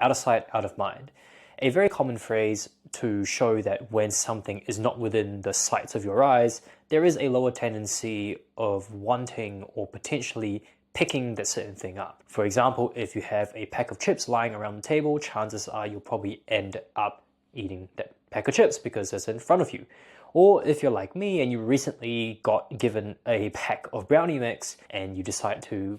out of sight, out of mind. A very common phrase to show that when something is not within the sights of your eyes, there is a lower tendency of wanting or potentially picking that certain thing up. For example, if you have a pack of chips lying around the table, chances are you'll probably end up eating that pack of chips because it's in front of you. Or if you're like me and you recently got given a pack of brownie mix and you decide to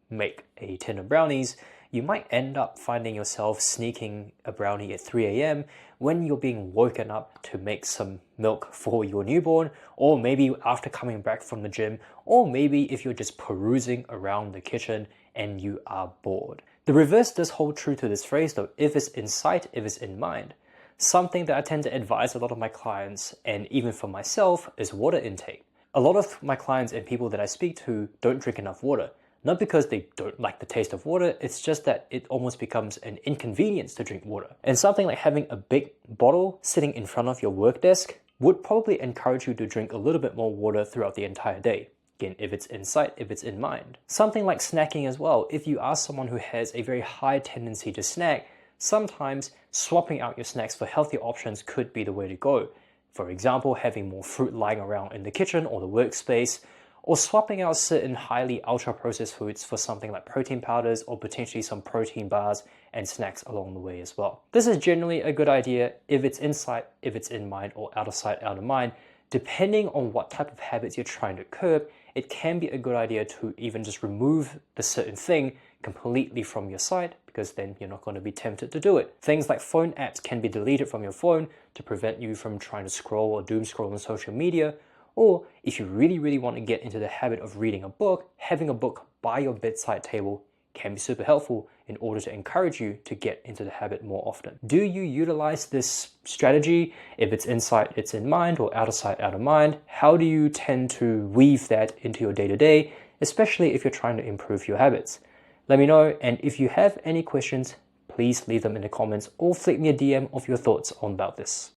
make a tin of brownies, you might end up finding yourself sneaking a brownie at 3 a.m. when you're being woken up to make some milk for your newborn, or maybe after coming back from the gym, or maybe if you're just perusing around the kitchen and you are bored. The reverse does hold true to this phrase though, if it's in sight, if it's in mind. Something that I tend to advise a lot of my clients, and even for myself, is water intake. A lot of my clients and people that I speak to don't drink enough water. Not because they don't like the taste of water, it's just that it almost becomes an inconvenience to drink water. And something like having a big bottle sitting in front of your work desk would probably encourage you to drink a little bit more water throughout the entire day. Again, if it's in sight, if it's in mind. Something like snacking as well. If you are someone who has a very high tendency to snack, sometimes swapping out your snacks for healthier options could be the way to go. For example, having more fruit lying around in the kitchen or the workspace, or swapping out certain highly ultra-processed foods for something like protein powders or potentially some protein bars and snacks along the way as well. This is generally a good idea if it's in sight, if it's in mind, or out of sight, out of mind. Depending on what type of habits you're trying to curb, it can be a good idea to even just remove the certain thing completely from your sight, because then you're not going to be tempted to do it. Things like phone apps can be deleted from your phone to prevent you from trying to scroll or doom scroll on social media. Or if you really want to get into the habit of reading a book, having a book by your bedside table can be super helpful in order to encourage you to get into the habit more often. Do you utilize this strategy? If it's in sight, it's in mind, or out of sight, out of mind? How do you tend to weave that into your day-to-day, especially if you're trying to improve your habits? Let me know, and if you have any questions, please leave them in the comments or flick me a DM of your thoughts on about this.